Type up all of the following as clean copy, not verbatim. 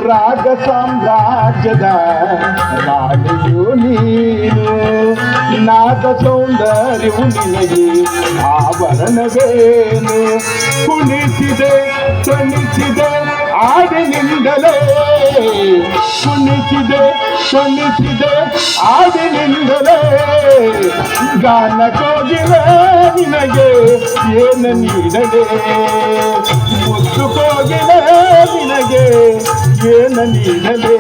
ರಾಗ ಸಾಮ್ರಾಜ್ಯದ ರಾಣಿಯು ನೀನು, ನಾದ ಸೌಂದರ್ಯವು ನಿನಗೆ ಆಭರಣವೇನು, ಕುಣಿಸಿದೆ ಕ್ಷಣಿಸಿದೆ ಆಡಿನಿಂದಲೇ, ಕುಣಿಸಿದೆ ಕ್ಷಣಿಸಿದೆ ಆಡಿನಿಂದಲೇ, ಗಾನ ಕೋಗಿಲೆ ನಿನಗೆ ಏನು ನೀಡಲೇ, ಮುತ್ತು ಕೋಗಿಲೆ ನಿನಗೆ ಏನು ನೀಡಲೇ.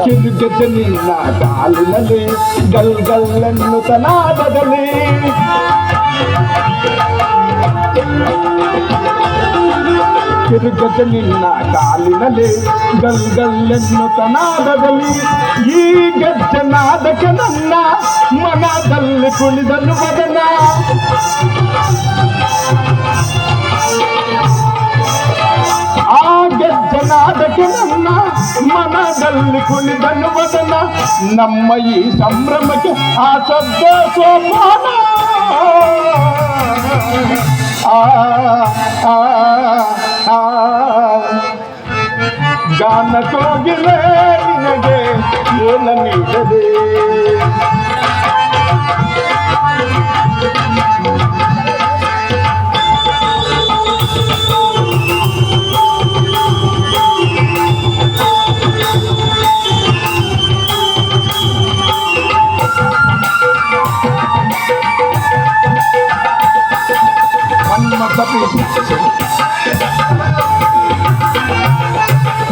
ಕಿರುಗದ ನಿನ್ನ ಕಾಲಿನಲ್ಲಿ ಗಲ್ ಗಲ್ಲೆನ್ನು ತನಾದದಲ್ಲಿ, ಕಿರುಗದ ನಿನ್ನ ಕಾಲಿನಲ್ಲಿ ಗಲ್ ಗಲ್ಲೆನ್ನು ತನಾದದಲ್ಲಿ, ಈ ಗೆಜ್ಜನಾದಕ್ಕೆ ನನ್ನ ಮನದಲ್ಲಿ ಕುಣಿದನು ವದನ, ಆ ಗೆಜ್ಜನಾದಕ್ಕೆ ನನ್ನ ಮನದಲ್ಲಿ ಕುಣಿದನು ವದನ, ನಮ್ಮ ಈ ಸಂಭ್ರಮಕ್ಕೆ ಆ ಶಬ್ದ ಸೋಪಾನ, ಗಾನ ಕೋಗಿಲೆ ನಿನಗೆ ಏನ ನೀಡದೆ,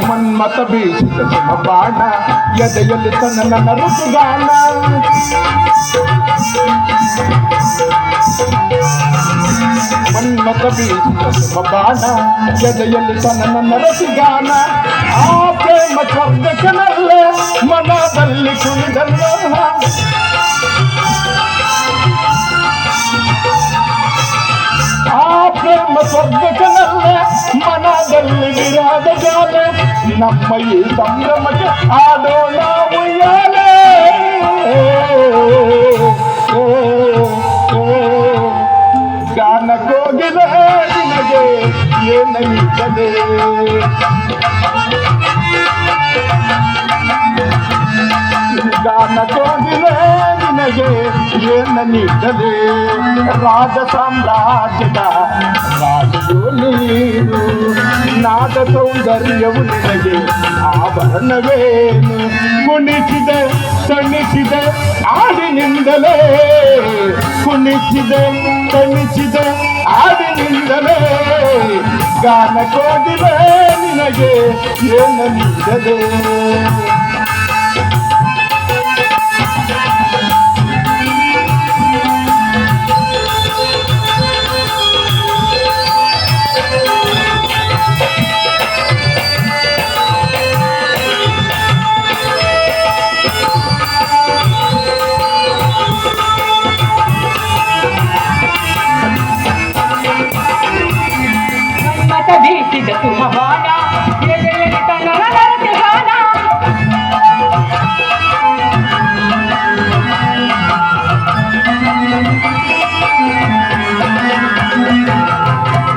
ಮನ್ಮತ ಬೀಸಿದ ಬಾಣ ಎದೆಯಲ್ಲಿ ತನ್ನ ನನ್ನ ಋತುಗಾನ, ಮನ್ಮತ ಬೀಸಿದ ಬಾಣ ಎದೆಯಲ್ಲಿ ತನ್ನ ನನ್ನ ಋತುಗಾನ, ಆ ಪ್ರೇಮ ಸ್ವರ್ಗಕನಲ್ಲೇ ಮನದಲ್ಲಿ ಕುಣಿದಲ್ಲ, ಆ ಪ್ರೇಮ ಸ್ವರ್ಗಕನಲ್ಲೇ ಮನದಲ್ಲಿ ವಿರಾದ ಜಾಲೆ, ನಮ್ಮ ಈ ಸಂಭ್ರಮಕ್ಕೆ ಆಡೋಣ ಉಯ್ಯಾಲೆ, ಗಾನ ಕೋಗಿಲೆ ನಿನಗೆ ಏನು ನೀಡದೆ, ಗಾನ ಕೋಗಿಲೆ ನಿನಗೆ ಏನು ನೀಡದೆ, ರಾಜ ಸಾಮ್ರಾಜ್ಯದ ರಾಜು ನೀನು, ನಾದ ಸೌಂದರ್ಯವು ನಿನಗೆ ಆಭರಣವೇನು, ಕುಣಿಸಿದೆ ತಣಿಸಿದೆ ಆಡಿನಿಂದಲೇ, ಕುಣಿಸಿದೆ ತಣಿಸಿದೆ ಆಡಿನಿಂದಲೇ, ಗಾನ ಕೋಗಿಲೆ ನಿನಗೆ ಏನು ನೀಡದೆ. ಬೀಸಿದ ಸುಮಬಾಣ ಎದೆಯಲ್ಲಿ ತನ್ನ ನರತಿಗಾನ,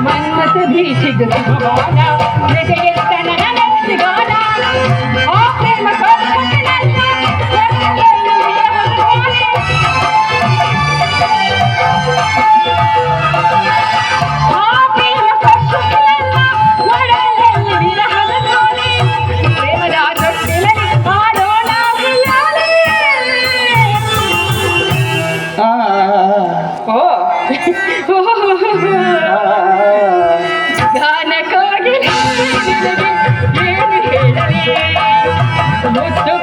ಮನ್ಮಥ ಬೀಸಿದ ಸುಮಬಾಣ ಎದೆಯಲ್ಲಿ ತನ್ನ ನರತಿಗಾನ, ಆ ಪ್ರೇಮ ಸ್ವರ್ಗಕನಲ್ಲ ಗಾನ ಕೋಗಿಲೆ ಏನು ಹೇಳಲಿ, ಮುದ್ದು